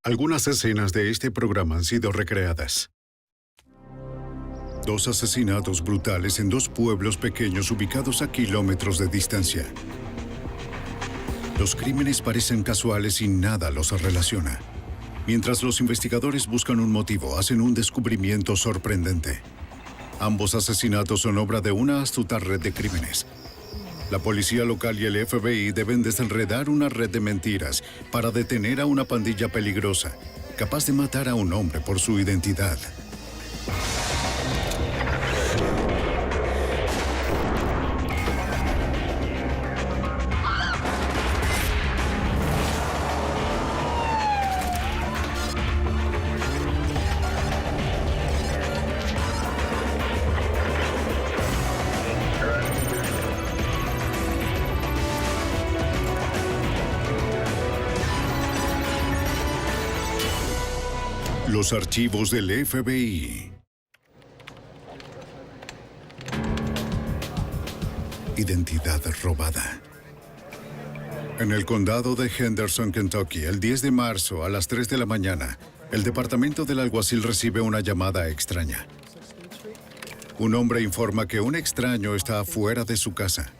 Algunas escenas de este programa han sido recreadas. Dos asesinatos brutales en dos pueblos pequeños ubicados a kilómetros de distancia. Los crímenes parecen casuales y nada los relaciona. Mientras los investigadores buscan un motivo, hacen un descubrimiento sorprendente. Ambos asesinatos son obra de una astuta red de crímenes. La policía local y el FBI deben desenredar una red de mentiras para detener a una pandilla peligrosa, capaz de matar a un hombre por su identidad. Los archivos del FBI. Identidad robada. En el condado de Henderson, Kentucky, el 10 de marzo a las 3 de la mañana, el departamento del alguacil recibe una llamada extraña. Un hombre informa que un extraño está afuera de su casa.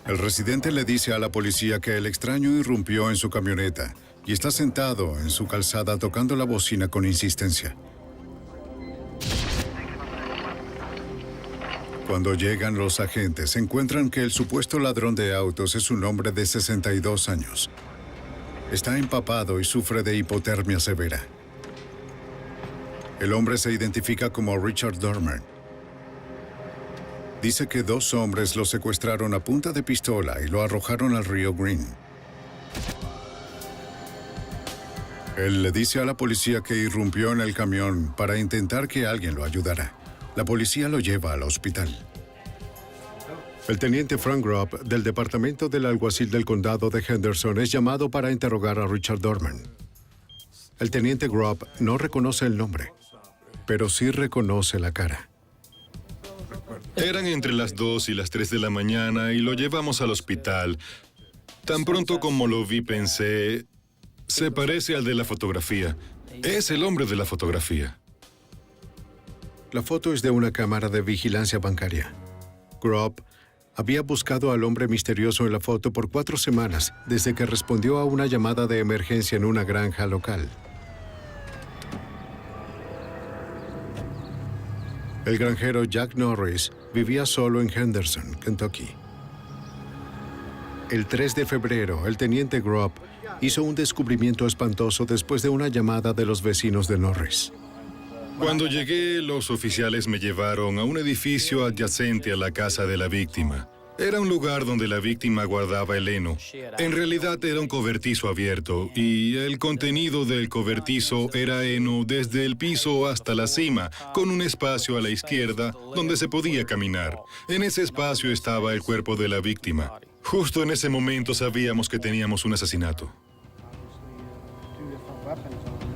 El residente le dice a la policía que el extraño irrumpió en su camioneta y está sentado en su calzada tocando la bocina con insistencia. Cuando llegan los agentes, encuentran que el supuesto ladrón de autos es un hombre de 62 años. Está empapado y sufre de hipotermia severa. El hombre se identifica como Richard Dormer. Dice que dos hombres lo secuestraron a punta de pistola y lo arrojaron al río Green. Él le dice a la policía que irrumpió en el camión para intentar que alguien lo ayudara. La policía lo lleva al hospital. El teniente Frank Gropp, del departamento del alguacil del condado de Henderson, es llamado para interrogar a Richard Dorman. El teniente Gropp no reconoce el nombre, pero sí reconoce la cara. Eran entre las 2 y las 3 de la mañana y lo llevamos al hospital. Tan pronto como lo vi pensé, se parece al de la fotografía. Es el hombre de la fotografía. La foto es de una cámara de vigilancia bancaria. Gropp había buscado al hombre misterioso en la foto por 4 semanas, desde que respondió a una llamada de emergencia en una granja local. El granjero Jack Norris vivía solo en Henderson, Kentucky. El 3 de febrero, el teniente Gropp hizo un descubrimiento espantoso después de una llamada de los vecinos de Norris. Cuando llegué, los oficiales me llevaron a un edificio adyacente a la casa de la víctima. Era un lugar donde la víctima guardaba el heno. En realidad era un cobertizo abierto y el contenido del cobertizo era heno desde el piso hasta la cima, con un espacio a la izquierda donde se podía caminar. En ese espacio estaba el cuerpo de la víctima. Justo en ese momento sabíamos que teníamos un asesinato.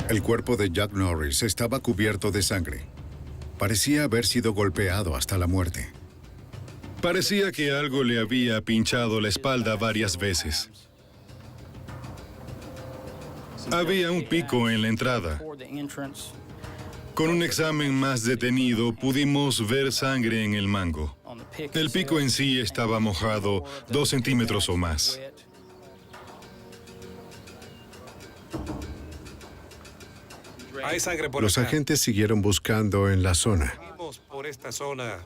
El cuerpo de Jack Norris estaba cubierto de sangre. Parecía haber sido golpeado hasta la muerte. Parecía que algo le había pinchado la espalda varias veces. Había un pico en la entrada. Con un examen más detenido, pudimos ver sangre en el mango. El pico en sí estaba mojado 2 centímetros o más. Hay sangre por Los acá. agentes siguieron buscando en la zona. Seguimos por esta zona.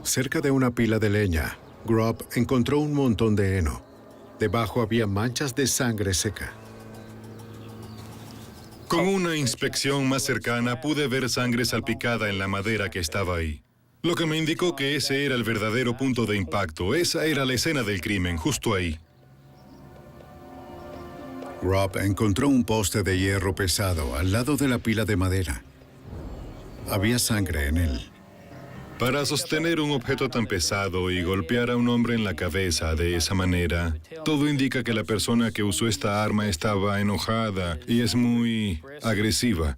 Cerca de una pila de leña, Gropp encontró un montón de heno. Debajo había manchas de sangre seca. Con una inspección más cercana pude ver sangre salpicada en la madera que estaba ahí. Lo que me indicó que ese era el verdadero punto de impacto. Esa era la escena del crimen, justo ahí. Gropp encontró un poste de hierro pesado al lado de la pila de madera. Había sangre en él. Para sostener un objeto tan pesado y golpear a un hombre en la cabeza de esa manera, todo indica que la persona que usó esta arma estaba enojada y es muy agresiva.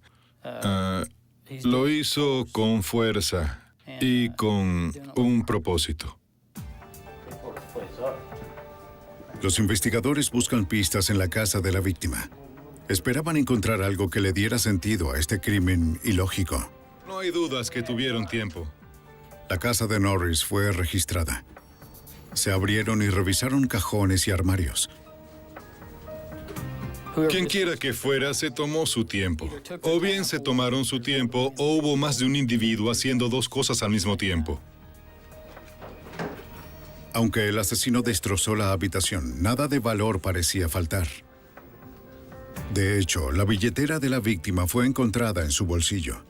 Lo hizo con fuerza y con un propósito. Los investigadores buscan pistas en la casa de la víctima. Esperaban encontrar algo que le diera sentido a este crimen ilógico. No hay dudas que tuvieron tiempo. La casa de Norris fue registrada. Se abrieron y revisaron cajones y armarios. Quien quiera que fuera, se tomó su tiempo. O bien se tomaron su tiempo, o hubo más de un individuo haciendo dos cosas al mismo tiempo. Aunque el asesino destrozó la habitación, nada de valor parecía faltar. De hecho, la billetera de la víctima fue encontrada en su bolsillo.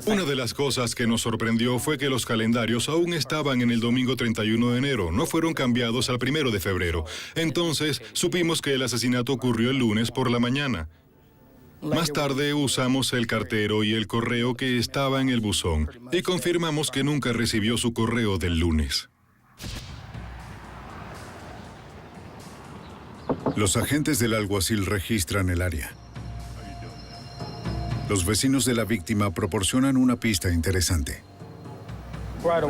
Una de las cosas que nos sorprendió fue que los calendarios aún estaban en el domingo 31 de enero, no fueron cambiados al 1 de febrero. Entonces, supimos que el asesinato ocurrió el lunes por la mañana. Más tarde usamos el cartero y el correo que estaba en el buzón y confirmamos que nunca recibió su correo del lunes. Los agentes del alguacil registran el área. Los vecinos de la víctima proporcionan una pista interesante.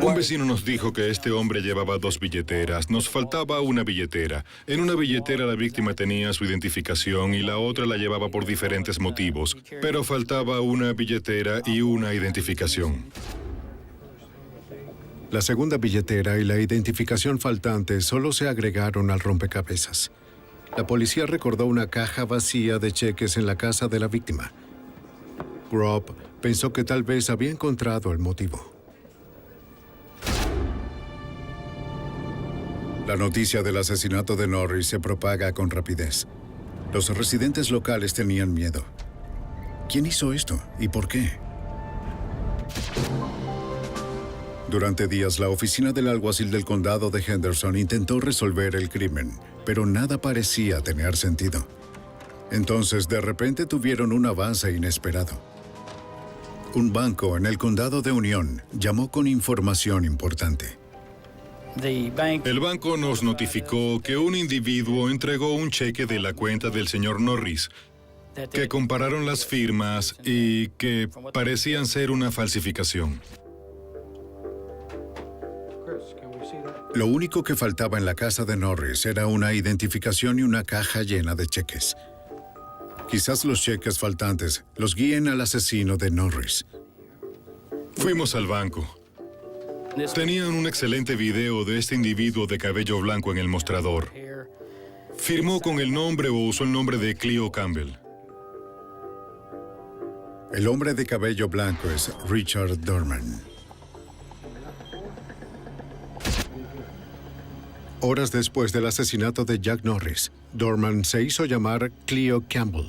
Un vecino nos dijo que este hombre llevaba 2 billeteras. Nos faltaba una billetera. En una billetera la víctima tenía su identificación y la otra la llevaba por diferentes motivos. Pero faltaba una billetera y una identificación. La segunda billetera y la identificación faltante solo se agregaron al rompecabezas. La policía recordó una caja vacía de cheques en la casa de la víctima. Grob pensó que tal vez había encontrado el motivo. La noticia del asesinato de Norris se propaga con rapidez. Los residentes locales tenían miedo. ¿Quién hizo esto y por qué? Durante días, la oficina del alguacil del condado de Henderson intentó resolver el crimen, pero nada parecía tener sentido. Entonces, de repente tuvieron un avance inesperado. Un banco en el condado de Unión llamó con información importante. El banco nos notificó que un individuo entregó un cheque de la cuenta del señor Norris, que compararon las firmas y que parecían ser una falsificación. Lo único que faltaba en la casa de Norris era una identificación y una caja llena de cheques. Quizás los cheques faltantes los guíen al asesino de Norris. Fuimos al banco. Tenían un excelente video de este individuo de cabello blanco en el mostrador. Firmó con el nombre o usó el nombre de Cleo Campbell. El hombre de cabello blanco es Richard Dorman. Horas después del asesinato de Jack Norris, Dorman se hizo llamar Cleo Campbell.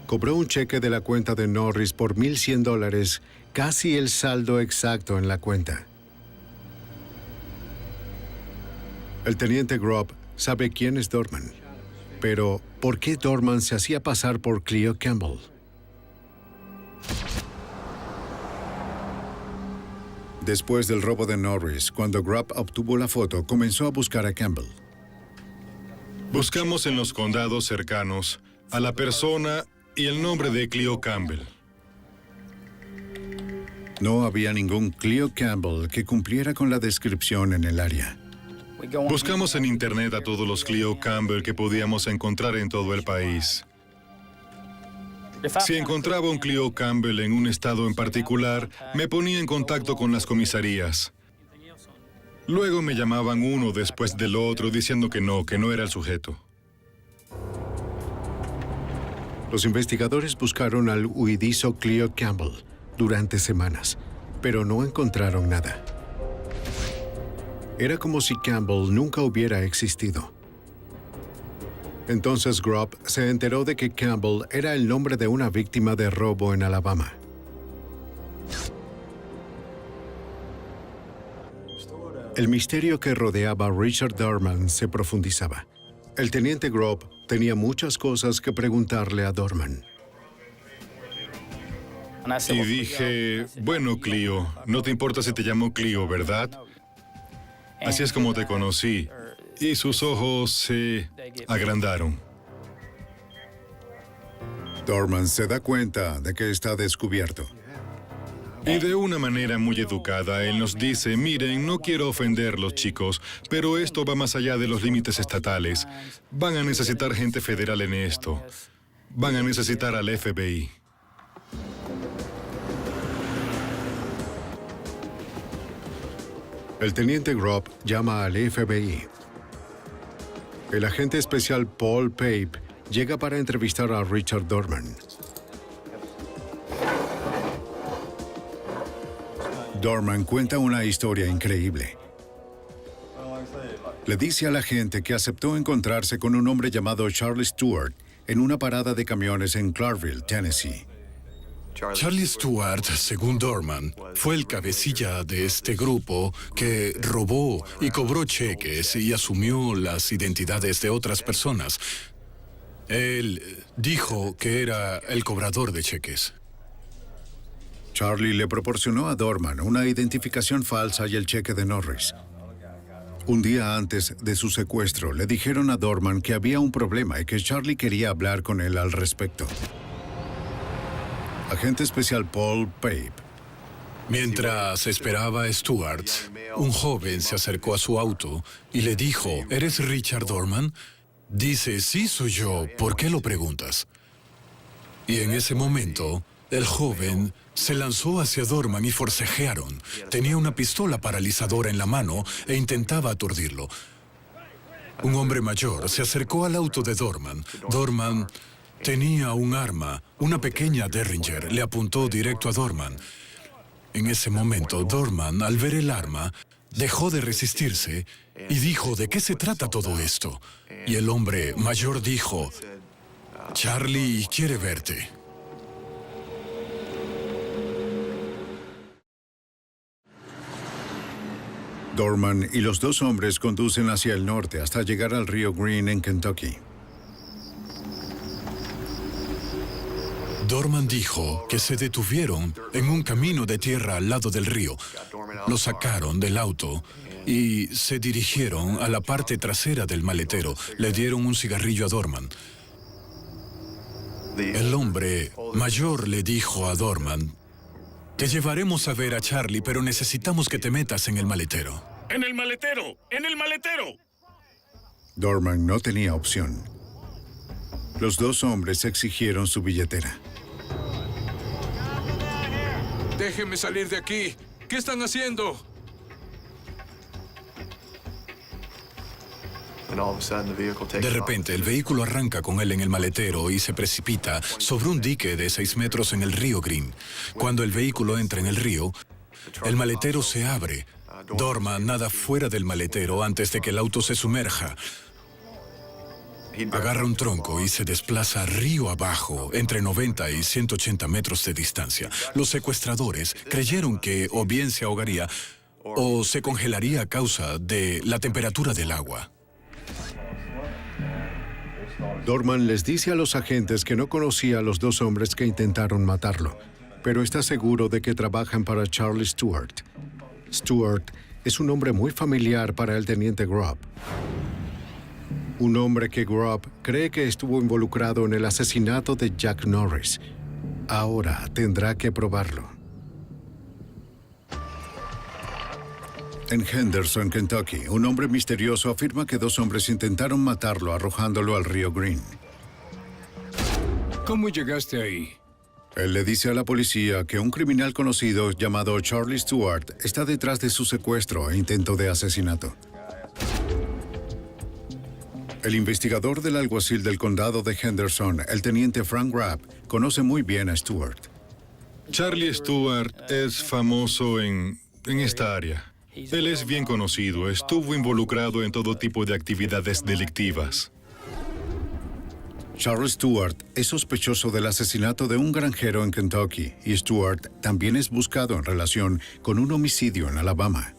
Cobró un cheque de la cuenta de Norris por $1,100, casi el saldo exacto en la cuenta. El teniente Grob sabe quién es Dorman, pero ¿por qué Dorman se hacía pasar por Cleo Campbell? Después del robo de Norris, cuando Grob obtuvo la foto, comenzó a buscar a Campbell. Buscamos en los condados cercanos a la persona y el nombre de Cleo Campbell. No había ningún Cleo Campbell que cumpliera con la descripción en el área. Buscamos en internet a todos los Cleo Campbell que podíamos encontrar en todo el país. Si encontraba un Cleo Campbell en un estado en particular, me ponía en contacto con las comisarías. Luego me llamaban uno después del otro diciendo que no era el sujeto. Los investigadores buscaron al huidizo Cleo Campbell durante semanas, pero no encontraron nada. Era como si Campbell nunca hubiera existido. Entonces Grob se enteró de que Campbell era el nombre de una víctima de robo en Alabama. El misterio que rodeaba a Richard Dorman se profundizaba. El teniente Grob tenía muchas cosas que preguntarle a Dorman. Y dije, bueno, Cleo, no te importa si te llamo Cleo, ¿verdad? Así es como te conocí. Y sus ojos se agrandaron. Dorman se da cuenta de que está descubierto. Y de una manera muy educada, él nos dice, miren, no quiero ofenderlos, chicos, pero esto va más allá de los límites estatales. Van a necesitar gente federal en esto. Van a necesitar al FBI. El teniente Grob llama al FBI. El agente especial Paul Pape llega para entrevistar a Richard Dorman. Dorman cuenta una historia increíble. Le dice a la gente que aceptó encontrarse con un hombre llamado Charlie Stewart en una parada de camiones en Clarkville, Tennessee. Charlie Stewart, según Dorman, fue el cabecilla de este grupo que robó y cobró cheques y asumió las identidades de otras personas. Él dijo que era el cobrador de cheques. Charlie le proporcionó a Dorman una identificación falsa y el cheque de Norris. Un día antes de su secuestro, le dijeron a Dorman que había un problema y que Charlie quería hablar con él al respecto. Agente especial Paul Pape. Mientras esperaba a Stewart, un joven se acercó a su auto y le dijo, ¿eres Richard Dorman? Dice, sí, soy yo. ¿Por qué lo preguntas? Y en ese momento, el joven se lanzó hacia Dorman y forcejearon. Tenía una pistola paralizadora en la mano e intentaba aturdirlo. Un hombre mayor se acercó al auto de Dorman. Dorman tenía un arma, una pequeña Derringer. Le apuntó directo a Dorman. En ese momento, Dorman, al ver el arma, dejó de resistirse y dijo, ¿de qué se trata todo esto? Y el hombre mayor dijo, Charlie quiere verte. Dorman y los dos hombres conducen hacia el norte hasta llegar al río Green en Kentucky. Dorman dijo que se detuvieron en un camino de tierra al lado del río. Lo sacaron del auto y se dirigieron a la parte trasera del maletero. Le dieron un cigarrillo a Dorman. El hombre mayor le dijo a Dorman, te llevaremos a ver a Charlie, pero necesitamos que te metas en el maletero. ¡En el maletero! ¡En el maletero! Dorman no tenía opción. Los dos hombres exigieron su billetera. ¡Déjenme salir de aquí! ¿Qué están haciendo? De repente, el vehículo arranca con él en el maletero y se precipita sobre un dique de 6 metros en el río Green. Cuando el vehículo entra en el río, el maletero se abre. Dorman nada fuera del maletero antes de que el auto se sumerja. Agarra un tronco y se desplaza río abajo, entre 90 y 180 metros de distancia. Los secuestradores creyeron que o bien se ahogaría o se congelaría a causa de la temperatura del agua. Dorman les dice a los agentes que no conocía a los dos hombres que intentaron matarlo, pero está seguro de que trabajan para Charlie Stewart. Stewart es un nombre muy familiar para el teniente Grob. Un hombre que Grob cree que estuvo involucrado en el asesinato de Jack Norris. Ahora tendrá que probarlo. En Henderson, Kentucky, un hombre misterioso afirma que dos hombres intentaron matarlo arrojándolo al río Green. ¿Cómo llegaste ahí? Él le dice a la policía que un criminal conocido llamado Charlie Stewart está detrás de su secuestro e intento de asesinato. El investigador del alguacil del condado de Henderson, el teniente Frank Rapp, conoce muy bien a Stewart. Charlie Stewart es famoso en esta área. Él es bien conocido, estuvo involucrado en todo tipo de actividades delictivas. Charles Stewart es sospechoso del asesinato de un granjero en Kentucky y Stewart también es buscado en relación con un homicidio en Alabama.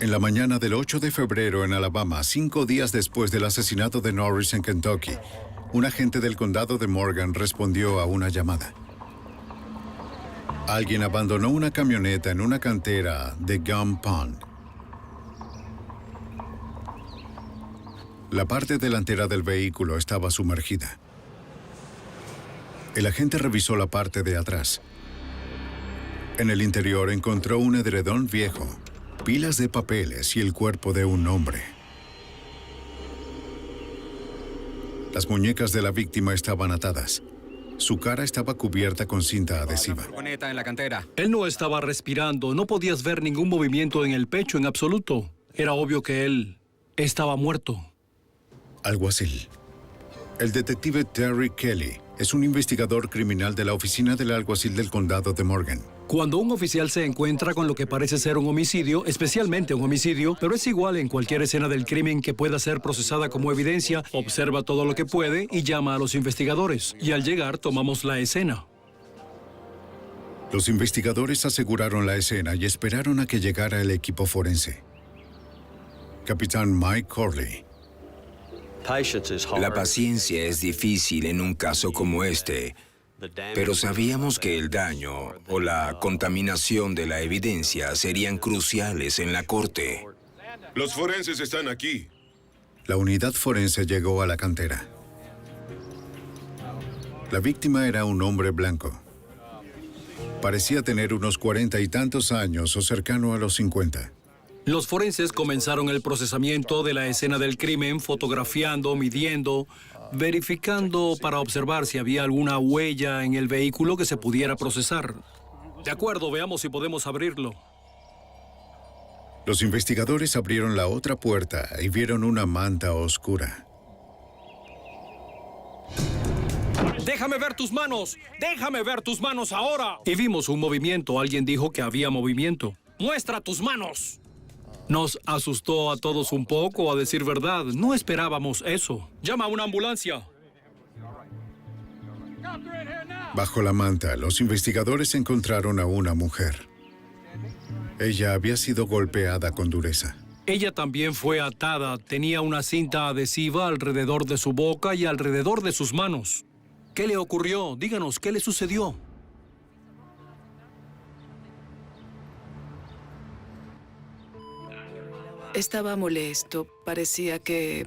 En la mañana del 8 de febrero en Alabama, 5 días después del asesinato de Norris en Kentucky, un agente del condado de Morgan respondió a una llamada. Alguien abandonó una camioneta en una cantera de Gum Pond. La parte delantera del vehículo estaba sumergida. El agente revisó la parte de atrás. En el interior encontró un edredón viejo, pilas de papeles y el cuerpo de un hombre. Las muñecas de la víctima estaban atadas. Su cara estaba cubierta con cinta adhesiva. Furgoneta en la cantera. Él no estaba respirando, no podías ver ningún movimiento en el pecho en absoluto. Era obvio que él estaba muerto. Alguacil. El detective Terry Kelly es un investigador criminal de la oficina del alguacil del condado de Morgan. Cuando un oficial se encuentra con lo que parece ser un homicidio, especialmente un homicidio, pero es igual en cualquier escena del crimen que pueda ser procesada como evidencia, observa todo lo que puede y llama a los investigadores. Y al llegar, tomamos la escena. Los investigadores aseguraron la escena y esperaron a que llegara el equipo forense. Capitán Mike Corley. La paciencia es difícil en un caso como este, pero sabíamos que el daño o la contaminación de la evidencia serían cruciales en la corte. Los forenses están aquí. La unidad forense llegó a la cantera. La víctima era un hombre blanco. Parecía tener unos 40 y tantos años o cercano a los 50. Los forenses comenzaron el procesamiento de la escena del crimen, fotografiando, midiendo, verificando para observar si había alguna huella en el vehículo que se pudiera procesar. De acuerdo, veamos si podemos abrirlo. Los investigadores abrieron la otra puerta y vieron una manta oscura. ¡Déjame ver tus manos! ¡Déjame ver tus manos ahora! Y vimos un movimiento. Alguien dijo que había movimiento. ¡Muestra tus manos! Nos asustó a todos un poco, a decir verdad. No esperábamos eso. ¡Llama a una ambulancia! Bajo la manta, los investigadores encontraron a una mujer. Ella había sido golpeada con dureza. Ella también fue atada. Tenía una cinta adhesiva alrededor de su boca y alrededor de sus manos. ¿Qué le ocurrió? Díganos, ¿qué le sucedió? Estaba molesto. Parecía que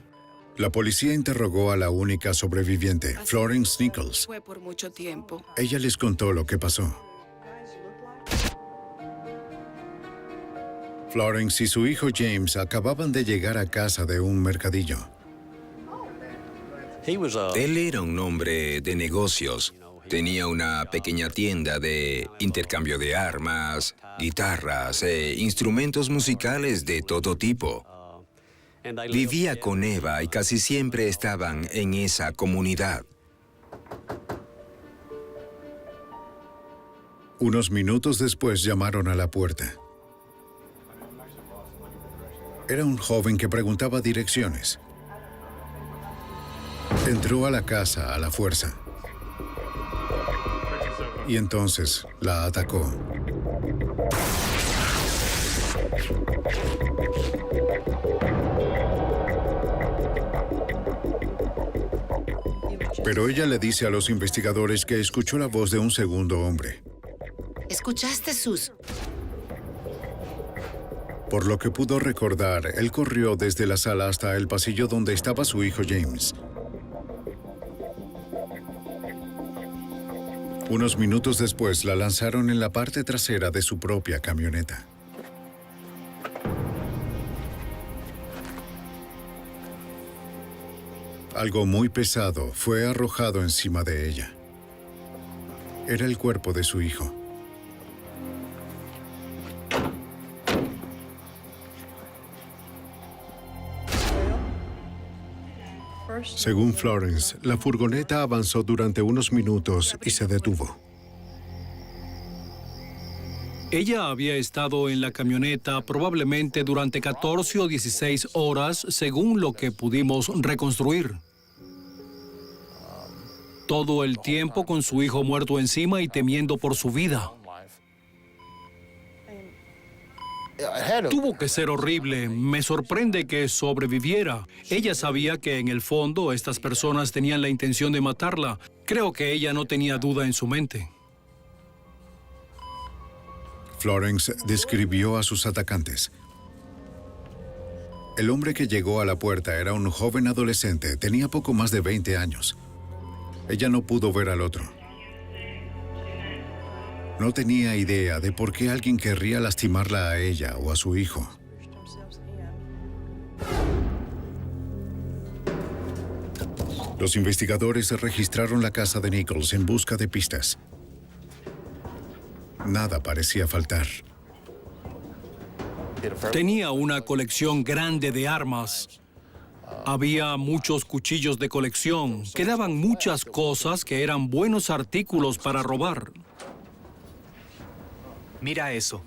La policía interrogó a la única sobreviviente, Florence Nichols. fue por mucho tiempo. Ella les contó lo que pasó. Florence y su hijo James acababan de llegar a casa de un mercadillo. Él era un hombre de negocios. Tenía una pequeña tienda de intercambio de armas, guitarras e instrumentos musicales de todo tipo. Vivía con Eva y casi siempre estaban en esa comunidad. Unos minutos después llamaron a la puerta. Era un joven que preguntaba direcciones. Entró a la casa a la fuerza. Y entonces la atacó. Pero ella le dice a los investigadores que escuchó la voz de un segundo hombre. ¿Escuchaste, Sus? Por lo que pudo recordar, él corrió desde la sala hasta el pasillo donde estaba su hijo James. Unos minutos después la lanzaron en la parte trasera de su propia camioneta. Algo muy pesado fue arrojado encima de ella. Era el cuerpo de su hijo. Según Florence, la furgoneta avanzó durante unos minutos y se detuvo. Ella había estado en la camioneta probablemente durante 14 o 16 horas, según lo que pudimos reconstruir. Todo el tiempo con su hijo muerto encima y temiendo por su vida. Tuvo que ser horrible. Me sorprende que sobreviviera. Ella sabía que en el fondo estas personas tenían la intención de matarla. Creo que ella no tenía duda en su mente. Florence describió a sus atacantes. El hombre que llegó a la puerta era un joven adolescente. Tenía poco más de 20 años. Ella no pudo ver al otro. No tenía idea de por qué alguien querría lastimarla a ella o a su hijo. Los investigadores registraron la casa de Nichols en busca de pistas. Nada parecía faltar. Tenía una colección grande de armas. Había muchos cuchillos de colección. Quedaban muchas cosas que eran buenos artículos para robar. Mira eso.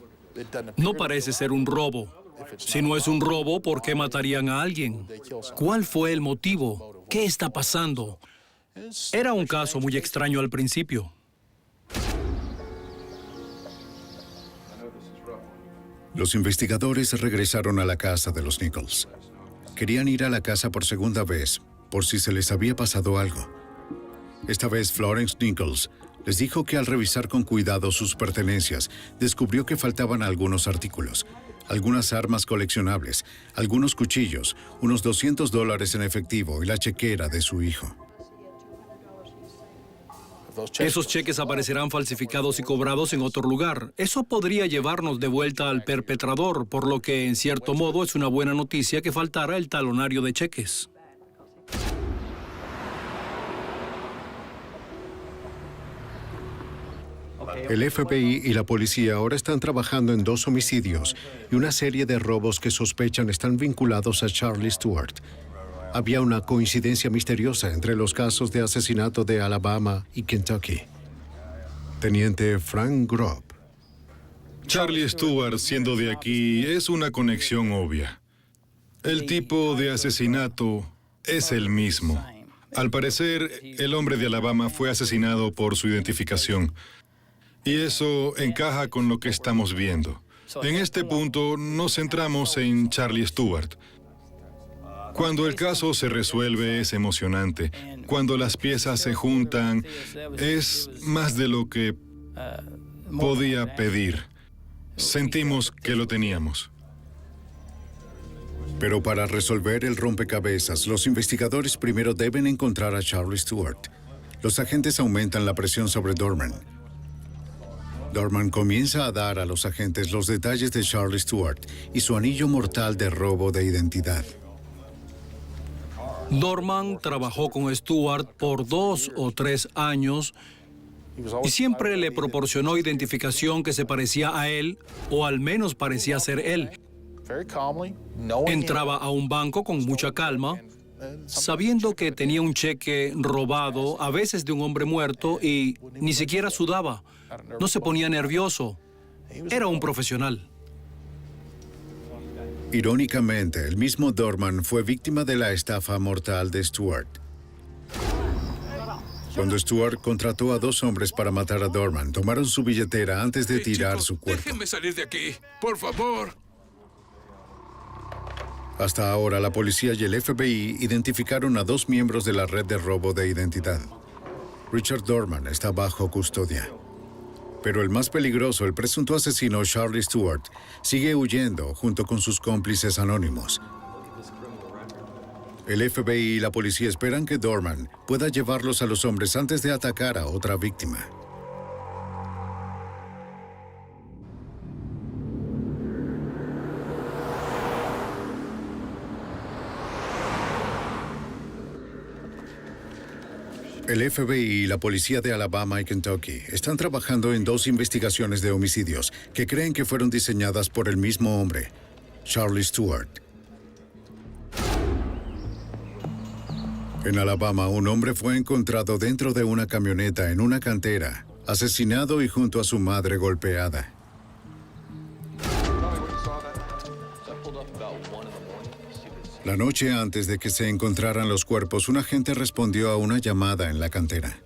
No parece ser un robo. Si no es un robo, ¿por qué matarían a alguien? ¿Cuál fue el motivo? ¿Qué está pasando? Era un caso muy extraño al principio. Los investigadores regresaron a la casa de los Nichols. Querían ir a la casa por segunda vez, por si se les había pasado algo. Esta vez Florence Nichols les dijo que al revisar con cuidado sus pertenencias, descubrió que faltaban algunos artículos, algunas armas coleccionables, algunos cuchillos, unos $200 en efectivo y la chequera de su hijo. Esos cheques aparecerán falsificados y cobrados en otro lugar. Eso podría llevarnos de vuelta al perpetrador, por lo que, en cierto modo, es una buena noticia que faltara el talonario de cheques. El FBI y la policía ahora están trabajando en 2 homicidios y una serie de robos que sospechan están vinculados a Charlie Stewart. Había una coincidencia misteriosa entre los casos de asesinato de Alabama y Kentucky. Teniente Frank Grob. Charlie Stewart, siendo de aquí, es una conexión obvia. El tipo de asesinato es el mismo. Al parecer, el hombre de Alabama fue asesinado por su identificación. Y eso encaja con lo que estamos viendo. En este punto nos centramos en Charlie Stewart. Cuando el caso se resuelve es emocionante. Cuando las piezas se juntan es más de lo que podía pedir. Sentimos que lo teníamos. Pero para resolver el rompecabezas, los investigadores primero deben encontrar a Charlie Stewart. Los agentes aumentan la presión sobre Dorman. Dorman comienza a dar a los agentes los detalles de Charlie Stewart y su anillo mortal de robo de identidad. Dorman trabajó con Stewart por 2 o 3 años y siempre le proporcionó identificación que se parecía a él, o al menos parecía ser él. Entraba a un banco con mucha calma, sabiendo que tenía un cheque robado, a veces de un hombre muerto, y ni siquiera sudaba. No se ponía nervioso. Era un profesional. Irónicamente, el mismo Dorman fue víctima de la estafa mortal de Stewart. Cuando Stewart contrató a 2 hombres para matar a Dorman, tomaron su billetera antes de tirar Chicos, su cuerpo. déjenme salir de aquí, por favor. Hasta ahora, la policía y el FBI identificaron a 2 miembros de la red de robo de identidad. Richard Dorman está bajo custodia. Pero el más peligroso, el presunto asesino Charlie Stewart, sigue huyendo junto con sus cómplices anónimos. El FBI y la policía esperan que Dorman pueda llevarlos a los hombres antes de atacar a otra víctima. El FBI y la policía de Alabama y Kentucky están trabajando en 2 investigaciones de homicidios que creen que fueron diseñadas por el mismo hombre, Charlie Stewart. En Alabama, un hombre fue encontrado dentro de una camioneta en una cantera, asesinado y junto a su madre golpeada. La noche antes de que se encontraran los cuerpos, un agente respondió a una llamada en la cantera.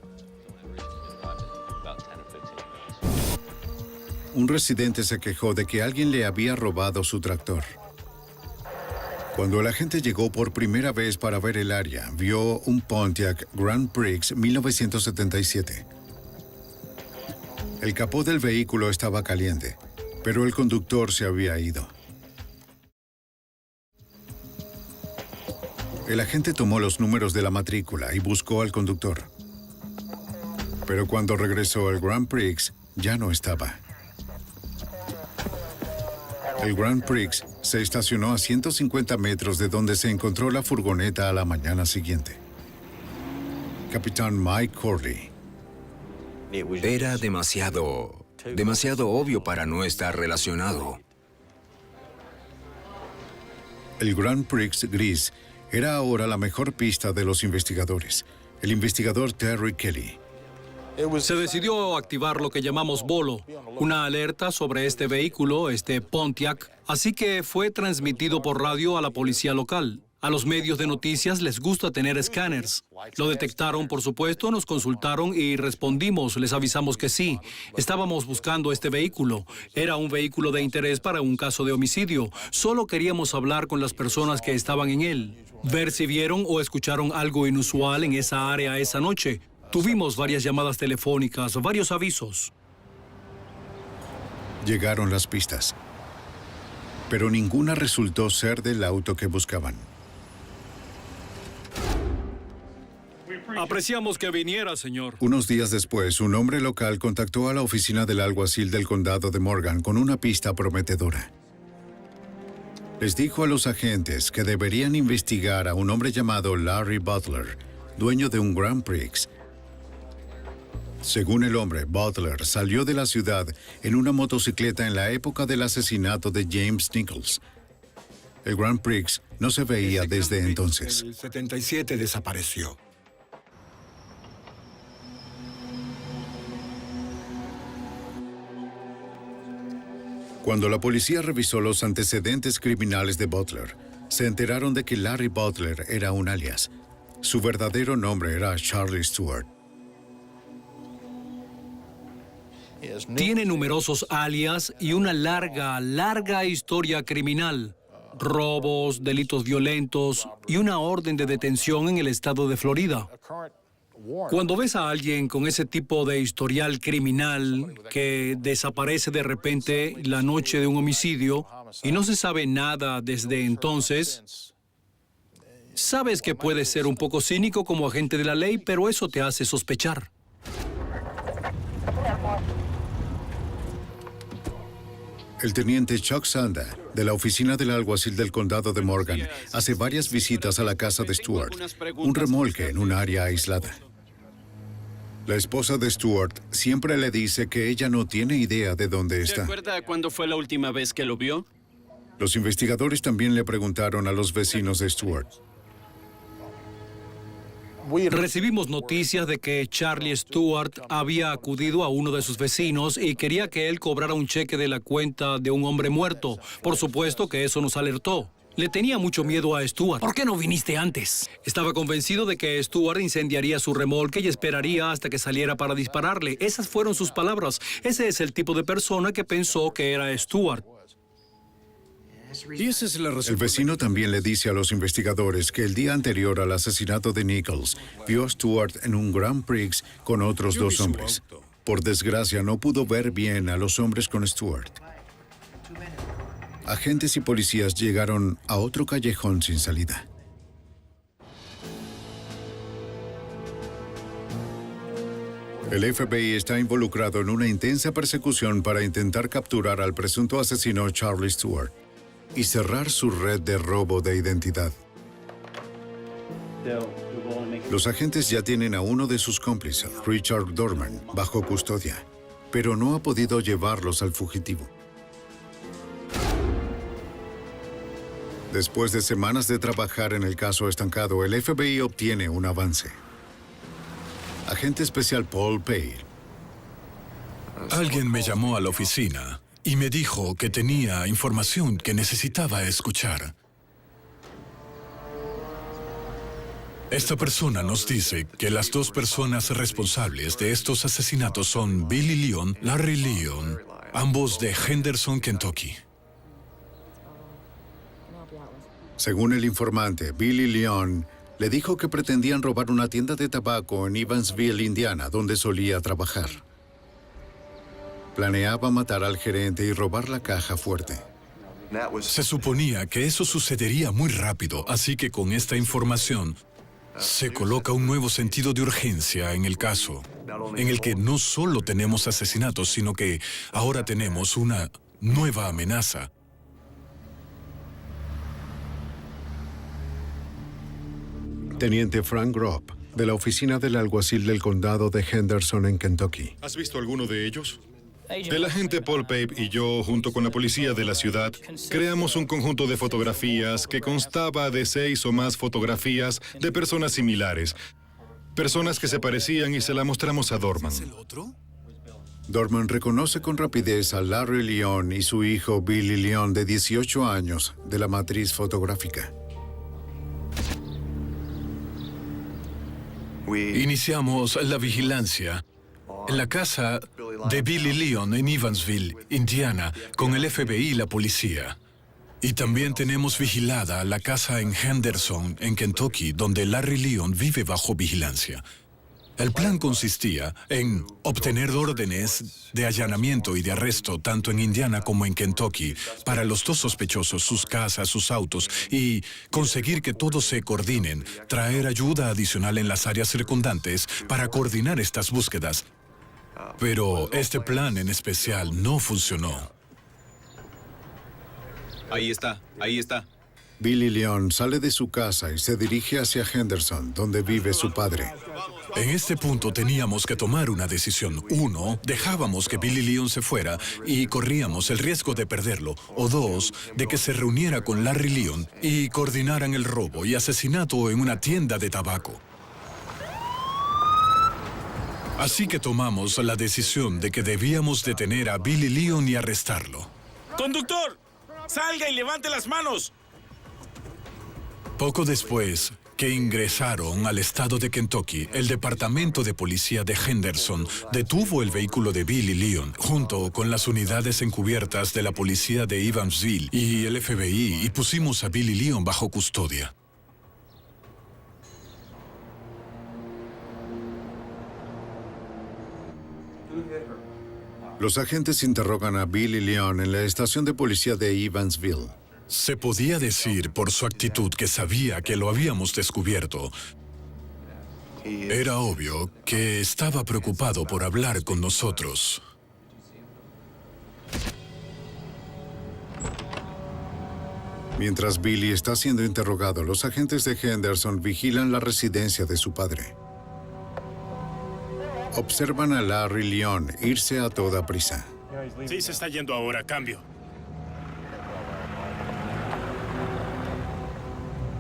Un residente se quejó de que alguien le había robado su tractor. Cuando el agente llegó por primera vez para ver el área, vio un Pontiac Grand Prix 1977. El capó del vehículo estaba caliente, pero el conductor se había ido. El agente tomó los números de la matrícula y buscó al conductor. Pero cuando regresó al Grand Prix, ya no estaba. El Grand Prix se estacionó a 150 metros de donde se encontró la furgoneta a la mañana siguiente. capitán Mike Corley. Era demasiado obvio para no estar relacionado. El Grand Prix gris era ahora la mejor pista de los investigadores. El investigador Terry Kelly. Se decidió activar lo que llamamos bolo, una alerta sobre este vehículo, este Pontiac, así que fue transmitido por radio a la policía local. A los medios de noticias les gusta tener escáneres. Lo detectaron, por supuesto, nos consultaron y respondimos, les avisamos que sí. Estábamos buscando este vehículo. Era un vehículo de interés para un caso de homicidio. Solo queríamos hablar con las personas que estaban en él, ver si vieron o escucharon algo inusual en esa área esa noche. Tuvimos varias llamadas telefónicas, varios avisos. Llegaron las pistas, pero ninguna resultó ser del auto que buscaban. Apreciamos que viniera, señor. Unos días después, un hombre local contactó a la oficina del alguacil del condado de Morgan con una pista prometedora. Les dijo a los agentes que deberían investigar a un hombre llamado Larry Butler, dueño de un Grand Prix. Según el hombre, Butler salió de la ciudad en una motocicleta en la época del asesinato de James Nichols. El Grand Prix no se veía desde entonces. En el 77 desapareció. Cuando la policía revisó los antecedentes criminales de Butler, se enteraron de que Larry Butler era un alias. Su verdadero nombre era Charlie Stewart. Tiene numerosos alias y una larga historia criminal. Robos, delitos violentos y una orden de detención en el estado de Florida. Cuando ves a alguien con ese tipo de historial criminal que desaparece de repente la noche de un homicidio y no se sabe nada desde entonces, sabes que puedes ser un poco cínico como agente de la ley, pero eso te hace sospechar. El teniente Chuck Sanda, de la oficina del alguacil del condado de Morgan, hace varias visitas a la casa de Stewart, un remolque en un área aislada. La esposa de Stewart siempre le dice que ella no tiene idea de dónde está. ¿Se acuerda cuándo fue la última vez que lo vio? Los investigadores también le preguntaron a los vecinos de Stewart. Recibimos noticias de que Charlie Stewart había acudido a uno de sus vecinos y quería que él cobrara un cheque de la cuenta de un hombre muerto. Por supuesto que eso nos alertó. Le tenía mucho miedo a Stewart. ¿Por qué no viniste antes? Estaba convencido de que Stewart incendiaría su remolque y esperaría hasta que saliera para dispararle. Esas fueron sus palabras. Ese es el tipo de persona que pensó que era Stewart. Y esa es la razón. El vecino también le dice a los investigadores que el día anterior al asesinato de Nichols, vio a Stewart en un Grand Prix con otros dos hombres. Por desgracia, no pudo ver bien a los hombres con Stewart. Agentes y policías llegaron a otro callejón sin salida. El FBI está involucrado en una intensa persecución para intentar capturar al presunto asesino Charlie Stewart y cerrar su red de robo de identidad. Los agentes ya tienen a uno de sus cómplices, Richard Dorman, bajo custodia, pero no ha podido llevarlos al fugitivo. Después de semanas de trabajar en el caso estancado, el FBI obtiene un avance. Agente especial Paul Pale. Alguien me llamó a la oficina y me dijo que tenía información que necesitaba escuchar. Esta persona nos dice que las dos personas responsables de estos asesinatos son Billy Leon, Larry Leon, ambos de Henderson, Kentucky. Según el informante, Billy Leon le dijo que pretendían robar una tienda de tabaco en Evansville, Indiana, donde solía trabajar. Planeaba matar al gerente y robar la caja fuerte. Se suponía que eso sucedería muy rápido, así que con esta información se coloca un nuevo sentido de urgencia en el caso, en el que no solo tenemos asesinatos, sino que ahora tenemos una nueva amenaza. Teniente Frank Gropp, de la oficina del alguacil del condado de Henderson en Kentucky. ¿Has visto alguno de ellos? El agente Paul Pape y yo, junto con la policía de la ciudad, creamos un conjunto de fotografías que constaba de 6 o más fotografías de personas similares. Personas que se parecían y se la mostramos a Dorman. ¿Es el otro? Dorman reconoce con rapidez a Larry Leon y su hijo Billy Leon, de 18 años, de la matriz fotográfica. Iniciamos la vigilancia en la casa de Billy Leon en Evansville, Indiana, con el FBI y la policía. Y también tenemos vigilada la casa en Henderson, en Kentucky, donde Larry Leon vive bajo vigilancia. El plan consistía en obtener órdenes de allanamiento y de arresto tanto en Indiana como en Kentucky para los 2 sospechosos, sus casas, sus autos, y conseguir que todos se coordinen, traer ayuda adicional en las áreas circundantes para coordinar estas búsquedas. Pero este plan en especial no funcionó. Ahí está, ahí está. Billy Leon sale de su casa y se dirige hacia Henderson, donde vive su padre. En este punto teníamos que tomar una decisión. 1, dejábamos que Billy Leon se fuera y corríamos el riesgo de perderlo. O 2, de que se reuniera con Larry Leon y coordinaran el robo y asesinato en una tienda de tabaco. Así que tomamos la decisión de que debíamos detener a Billy Leon y arrestarlo. ¡Conductor! ¡Salga y levante las manos! Poco después que ingresaron al estado de Kentucky, el Departamento de Policía de Henderson detuvo el vehículo de Billy Leon junto con las unidades encubiertas de la policía de Evansville y el FBI y pusimos a Billy Leon bajo custodia. Los agentes interrogan a Billy Leon en la estación de policía de Evansville. Se podía decir por su actitud que sabía que lo habíamos descubierto. Era obvio que estaba preocupado por hablar con nosotros. Mientras Billy está siendo interrogado, los agentes de Henderson vigilan la residencia de su padre. Observan a Larry Leon irse a toda prisa. Sí, se está yendo ahora, cambio.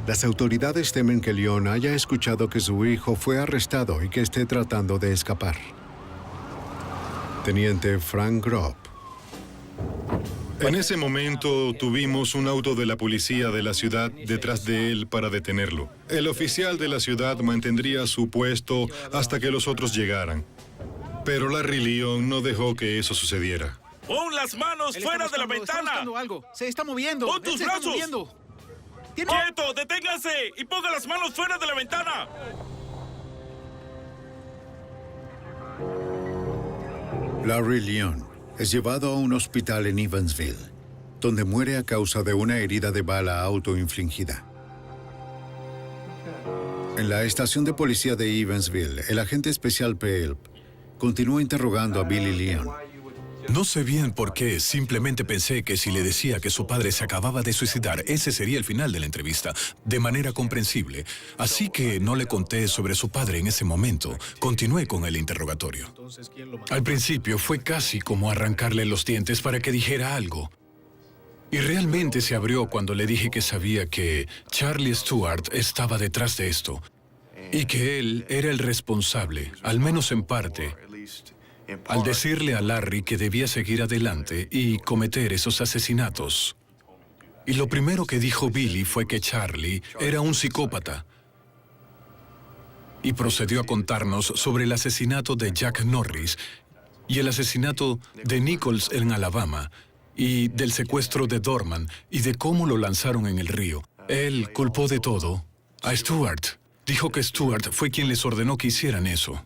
Las autoridades temen que Leon haya escuchado que su hijo fue arrestado y que esté tratando de escapar. Teniente Frank Grob. En ese momento tuvimos un auto de la policía de la ciudad detrás de él para detenerlo. El oficial de la ciudad mantendría su puesto hasta que los otros llegaran. Pero Larry Leon no dejó que eso sucediera. ¡Pon las manos fuera de la ventana! Algo. Se está moviendo. ¡Pon tus brazos! ¡Quieto! ¡Deténganse! ¡Y ponga las manos fuera de la ventana! Larry Leon es llevado a un hospital en Evansville, donde muere a causa de una herida de bala autoinfligida. En la estación de policía de Evansville, el agente especial Pelp continúa interrogando a Billy Leon. No sé bien por qué, simplemente pensé que si le decía que su padre se acababa de suicidar, ese sería el final de la entrevista, de manera comprensible. Así que no le conté sobre su padre en ese momento. Continué con el interrogatorio. Al principio fue casi como arrancarle los dientes para que dijera algo. Y realmente se abrió cuando le dije que sabía que Charlie Stewart estaba detrás de esto y que él era el responsable, al menos en parte, al decirle a Larry que debía seguir adelante y cometer esos asesinatos. Y lo primero que dijo Billy fue que Charlie era un psicópata. Y procedió a contarnos sobre el asesinato de Jack Norris y el asesinato de Nichols en Alabama y del secuestro de Dorman y de cómo lo lanzaron en el río. Él culpó de todo a Stewart. Dijo que Stewart fue quien les ordenó que hicieran eso.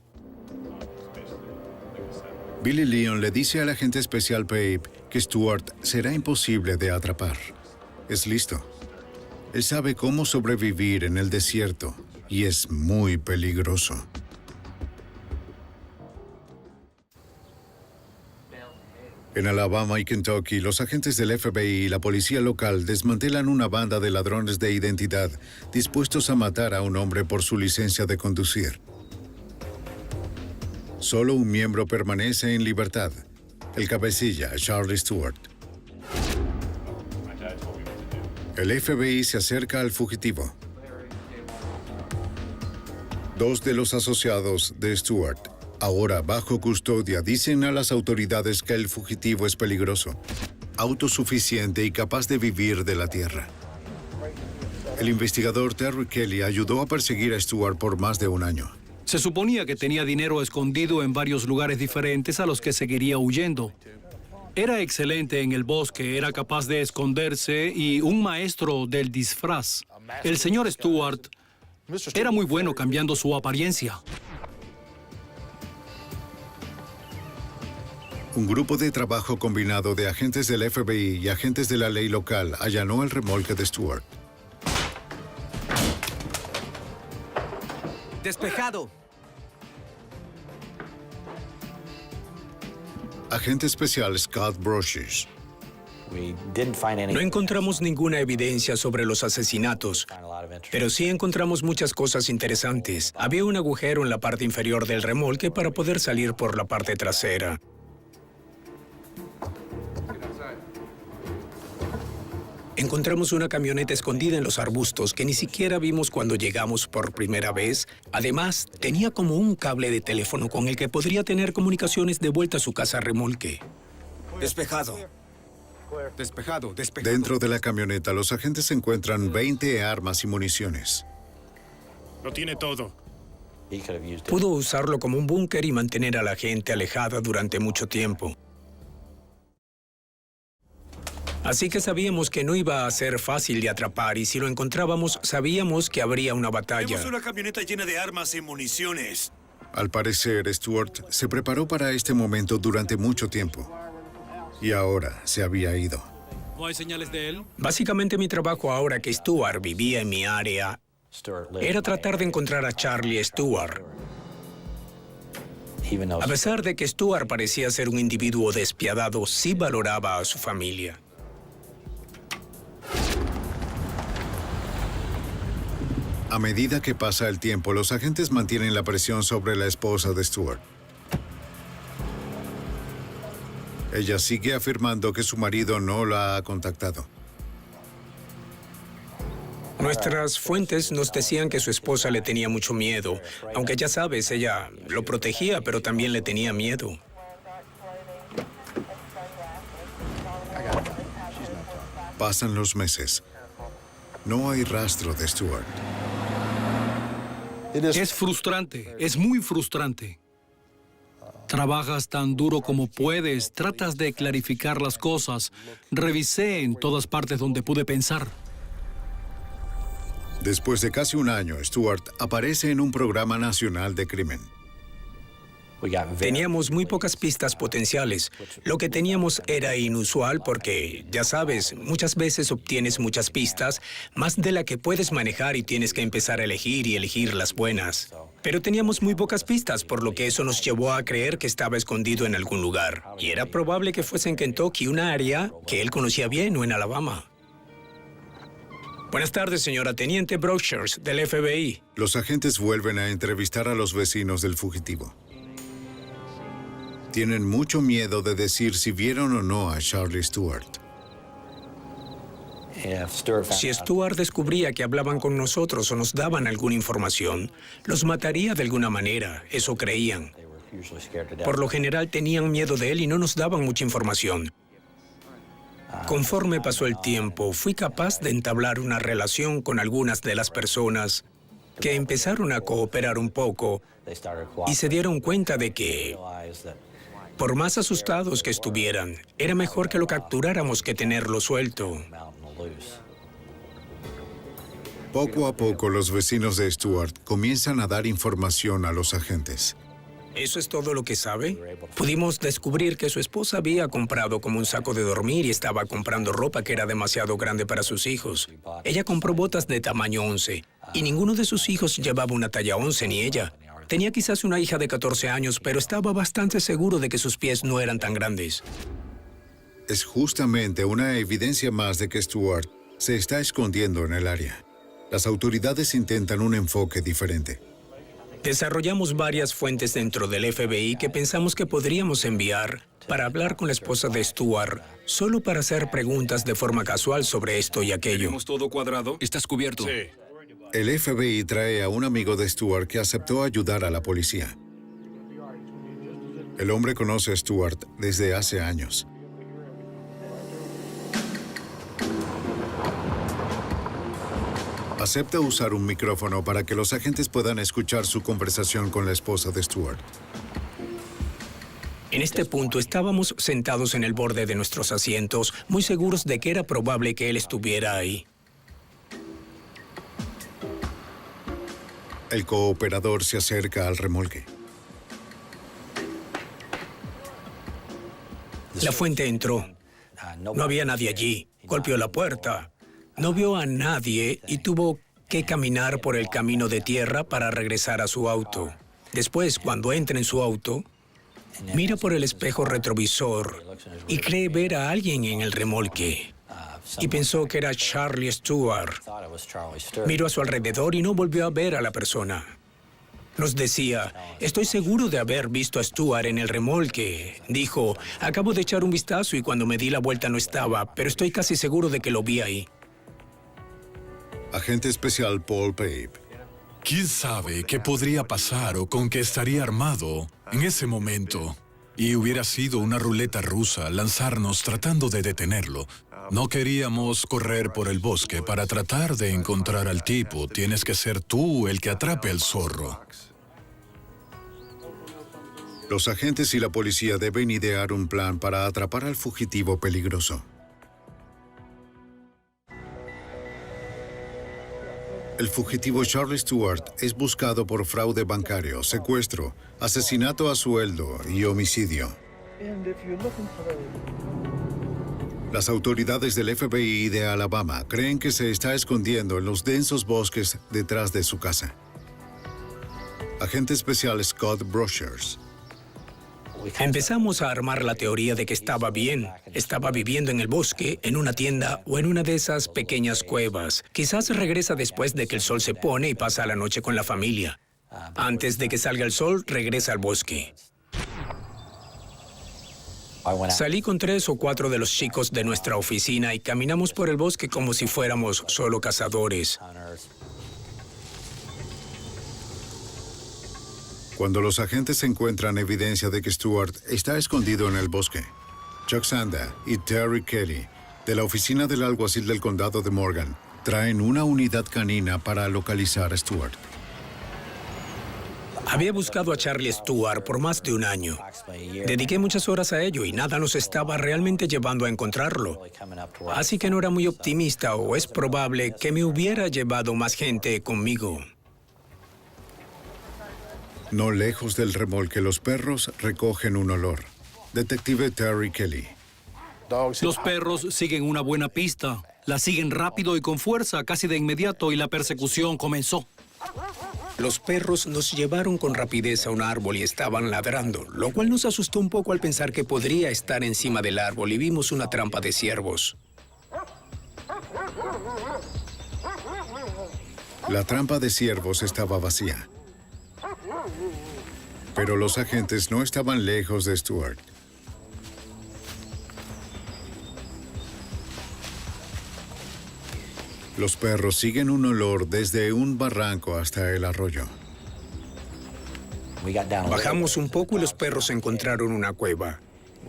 Billy Leon le dice al agente especial Pape que Stewart será imposible de atrapar. Es listo. Él sabe cómo sobrevivir en el desierto y es muy peligroso. En Alabama y Kentucky, los agentes del FBI y la policía local desmantelan una banda de ladrones de identidad dispuestos a matar a un hombre por su licencia de conducir. Solo un miembro permanece en libertad, el cabecilla, Charlie Stewart. El FBI se acerca al fugitivo. Dos de los asociados de Stewart, ahora bajo custodia, dicen a las autoridades que el fugitivo es peligroso, autosuficiente y capaz de vivir de la tierra. El investigador Terry Kelly ayudó a perseguir a Stewart por más de un año. Se suponía que tenía dinero escondido en varios lugares diferentes a los que seguiría huyendo. Era excelente en el bosque, era capaz de esconderse y un maestro del disfraz. El señor Stewart era muy bueno cambiando su apariencia. Un grupo de trabajo combinado de agentes del FBI y agentes de la ley local allanó el remolque de Stewart. Despejado. Agente especial Scott Brocious. No encontramos ninguna evidencia sobre los asesinatos, pero sí encontramos muchas cosas interesantes. Había un agujero en la parte inferior del remolque para poder salir por la parte trasera. Encontramos una camioneta escondida en los arbustos que ni siquiera vimos cuando llegamos por primera vez. Además, tenía como un cable de teléfono con el que podría tener comunicaciones de vuelta a su casa remolque. Despejado. Despejado, despejado. Dentro de la camioneta, los agentes encuentran 20 armas y municiones. Lo tiene todo. Pudo usarlo como un búnker y mantener a la gente alejada durante mucho tiempo. Así que sabíamos que no iba a ser fácil de atrapar y si lo encontrábamos, sabíamos que habría una batalla. Tenemos una camioneta llena de armas y municiones. Al parecer, Stewart se preparó para este momento durante mucho tiempo. Y ahora se había ido. ¿No hay señales de él? Básicamente mi trabajo ahora que Stewart vivía en mi área era tratar de encontrar a Charlie Stewart. A pesar de que Stewart parecía ser un individuo despiadado, sí valoraba a su familia. A medida que pasa el tiempo, los agentes mantienen la presión sobre la esposa de Stewart. Ella sigue afirmando que su marido no la ha contactado. Nuestras fuentes nos decían que su esposa le tenía mucho miedo. Aunque ya sabes, ella lo protegía, pero también le tenía miedo. Pasan los meses. No hay rastro de Stewart. Es frustrante, es muy frustrante. Trabajas tan duro como puedes, tratas de clarificar las cosas. Revisé en todas partes donde pude pensar. Después de casi un año, Stewart aparece en un programa nacional de crimen. Teníamos muy pocas pistas potenciales. Lo que teníamos era inusual porque, ya sabes, muchas veces obtienes muchas pistas, más de la que puedes manejar y tienes que empezar a elegir y elegir las buenas. Pero teníamos muy pocas pistas, por lo que eso nos llevó a creer que estaba escondido en algún lugar. Y era probable que fuese en Kentucky, una área que él conocía bien, o en Alabama. Buenas tardes, señora Teniente Brocious, del FBI. Los agentes vuelven a entrevistar a los vecinos del fugitivo. Tienen mucho miedo de decir si vieron o no a Charlie Stewart. Si Stewart descubría que hablaban con nosotros o nos daban alguna información, los mataría de alguna manera, eso creían. Por lo general tenían miedo de él y no nos daban mucha información. Conforme pasó el tiempo, fui capaz de entablar una relación con algunas de las personas que empezaron a cooperar un poco y se dieron cuenta de que, por más asustados que estuvieran, era mejor que lo capturáramos que tenerlo suelto. Poco a poco, los vecinos de Stewart comienzan a dar información a los agentes. ¿Eso es todo lo que sabe? Pudimos descubrir que su esposa había comprado como un saco de dormir y estaba comprando ropa que era demasiado grande para sus hijos. Ella compró botas de tamaño 11 y ninguno de sus hijos llevaba una talla 11 ni ella. Tenía quizás una hija de 14 años, pero estaba bastante seguro de que sus pies no eran tan grandes. es justamente una evidencia más de que Stewart se está escondiendo en el área. Las autoridades intentan un enfoque diferente. Desarrollamos varias fuentes dentro del FBI que pensamos que podríamos enviar para hablar con la esposa de Stewart, solo para hacer preguntas de forma casual sobre esto y aquello. ¿Tenemos todo cuadrado? ¿Estás cubierto? Sí. El FBI trae a un amigo de Stewart que aceptó ayudar a la policía. El hombre conoce a Stewart desde hace años. Acepta usar un micrófono para que los agentes puedan escuchar su conversación con la esposa de Stewart. En este punto estábamos sentados en el borde de nuestros asientos, muy seguros de que era probable que él estuviera ahí. El cooperador se acerca al remolque. La fuente entró. No había nadie allí. Golpeó la puerta. No vio a nadie y tuvo que caminar por el camino de tierra para regresar a su auto. Después, cuando entra en su auto, mira por el espejo retrovisor y cree ver a alguien en el remolque. Y pensó que era Charlie Stewart. Miró a su alrededor y no volvió a ver a la persona. Nos decía, estoy seguro de haber visto a Stewart en el remolque. Dijo, acabo de echar un vistazo y cuando me di la vuelta no estaba, pero estoy casi seguro de que lo vi ahí. Agente especial Paul Pape. ¿Quién sabe qué podría pasar o con qué estaría armado en ese momento? Y hubiera sido una ruleta rusa lanzarnos tratando de detenerlo. No queríamos correr por el bosque para tratar de encontrar al tipo. Tienes que ser tú el que atrape al zorro. Los agentes y la policía deben idear un plan para atrapar al fugitivo peligroso. El fugitivo Charlie Stewart es buscado por fraude bancario, secuestro, asesinato a sueldo y homicidio. Las autoridades del FBI de Alabama creen que se está escondiendo en los densos bosques detrás de su casa. Agente especial Scott Brochers. Empezamos a armar la teoría de que estaba bien. Estaba viviendo en el bosque, en una tienda o en una de esas pequeñas cuevas. Quizás regresa después de que el sol se pone y pasa la noche con la familia. Antes de que salga el sol, regresa al bosque. Salí con 3 o 4 de los chicos de nuestra oficina y caminamos por el bosque como si fuéramos solo cazadores. Cuando los agentes encuentran evidencia de que Stewart está escondido en el bosque, Chuck Sanda y Terry Kelly, de la oficina del alguacil del condado de Morgan, traen una unidad canina para localizar a Stewart. Había buscado a Charlie Stewart por más de un año. Dediqué muchas horas a ello y nada nos estaba realmente llevando a encontrarlo. Así que no era muy optimista o es probable que me hubiera llevado más gente conmigo. No lejos del remolque, los perros recogen un olor. Detective Terry Kelly. Los perros siguen una buena pista. La siguen rápido y con fuerza, casi de inmediato, y la persecución comenzó. Los perros nos llevaron con rapidez a un árbol y estaban ladrando, lo cual nos asustó un poco al pensar que podría estar encima del árbol y vimos una trampa de ciervos. La trampa de ciervos estaba vacía. Pero los agentes no estaban lejos de Stewart. Los perros siguen un olor desde un barranco hasta el arroyo. Bajamos un poco y los perros encontraron una cueva.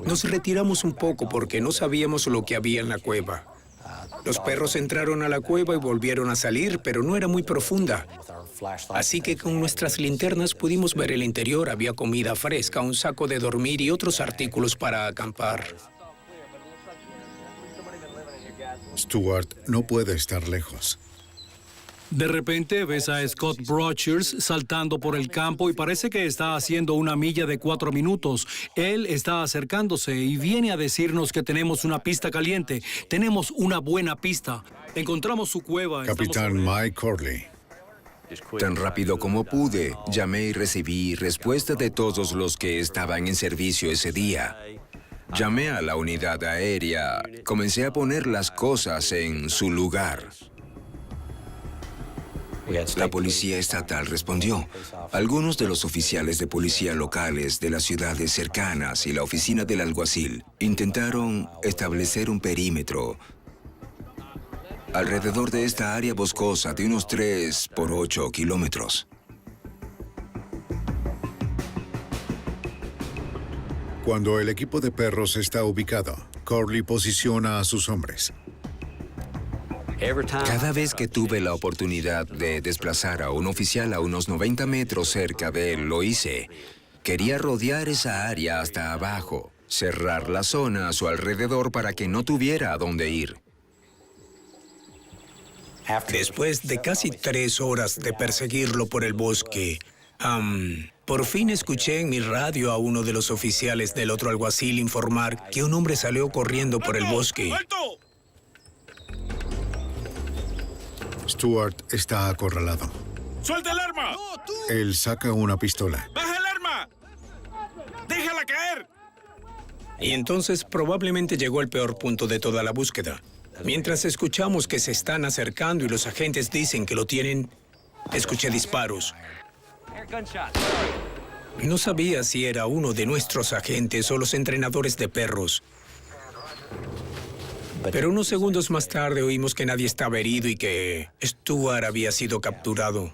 Nos retiramos un poco porque no sabíamos lo que había en la cueva. Los perros entraron a la cueva y volvieron a salir, pero no era muy profunda. Así que con nuestras linternas pudimos ver el interior. Había comida fresca, un saco de dormir y otros artículos para acampar. Stewart no puede estar lejos. De repente ves a Scott Brochers saltando por el campo y parece que está haciendo una milla de 4 minutos. Él está acercándose y viene a decirnos que tenemos una pista caliente. Tenemos una buena pista. Encontramos su cueva. Capitán Mike Corley. Tan rápido como pude, llamé y recibí respuesta de todos los que estaban en servicio ese día. Llamé a la unidad aérea, comencé a poner las cosas en su lugar. La policía estatal respondió. Algunos de los oficiales de policía locales de las ciudades cercanas y la oficina del alguacil intentaron establecer un perímetro alrededor de esta área boscosa de unos 3 por 8 kilómetros. Cuando el equipo de perros está ubicado, Corley posiciona a sus hombres. Cada vez que tuve la oportunidad de desplazar a un oficial a unos 90 metros cerca de él, lo hice. Quería rodear esa área hasta abajo, cerrar la zona a su alrededor para que no tuviera a dónde ir. Después de casi 3 horas de perseguirlo por el bosque, por fin escuché en mi radio a uno de los oficiales del otro alguacil informar que un hombre salió corriendo por el bosque. ¡Alto! Stuart está acorralado. ¡Suelta el arma! Él saca una pistola. ¡Baja el arma! ¡Déjala caer! Y entonces probablemente llegó el peor punto de toda la búsqueda. Mientras escuchamos que se están acercando y los agentes dicen que lo tienen, escuché disparos. No sabía si era uno de nuestros agentes o los entrenadores de perros. Pero unos segundos más tarde oímos que nadie estaba herido y que Stuart había sido capturado.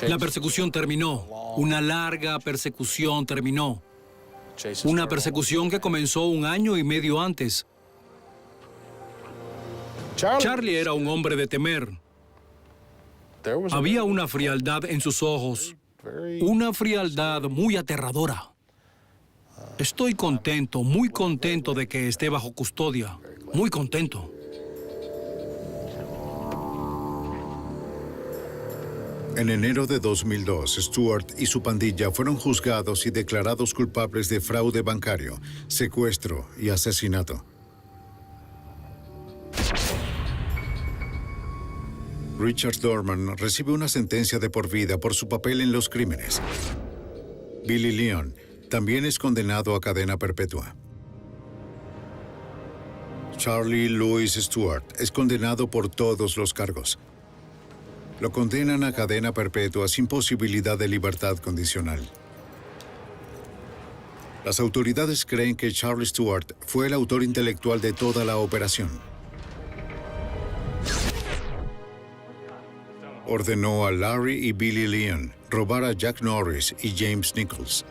La persecución terminó. Una larga persecución terminó. Una persecución que comenzó 1 año y medio antes. Charlie era un hombre de temer. Había una frialdad en sus ojos. Una frialdad muy aterradora. Estoy contento, muy contento de que esté bajo custodia. Muy contento. En enero de 2002, Stuart y su pandilla fueron juzgados y declarados culpables de fraude bancario, secuestro y asesinato. Richard Dorman recibe una sentencia de por vida por su papel en los crímenes. Billy Leon también es condenado a cadena perpetua. Charlie Louis Stuart es condenado por todos los cargos. Lo condenan a cadena perpetua sin posibilidad de libertad condicional. Las autoridades creen que Charlie Stuart fue el autor intelectual de toda la operación. Ordenó a Larry y Billy Leon robar a Jack Norris y James Nichols.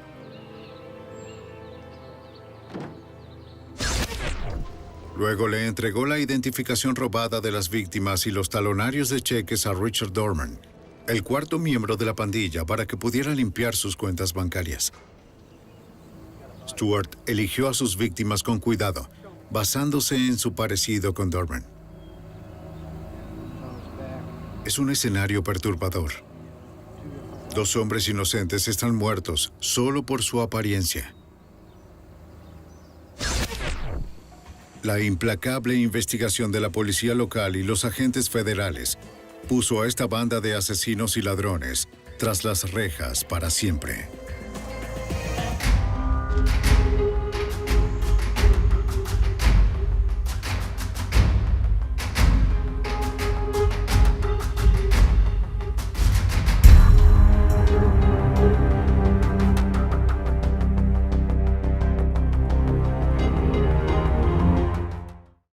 Luego le entregó la identificación robada de las víctimas y los talonarios de cheques a Richard Dorman, el cuarto miembro de la pandilla, para que pudiera limpiar sus cuentas bancarias. Stuart eligió a sus víctimas con cuidado, basándose en su parecido con Dorman. Es un escenario perturbador. 2 hombres inocentes están muertos solo por su apariencia. La implacable investigación de la policía local y los agentes federales puso a esta banda de asesinos y ladrones tras las rejas para siempre.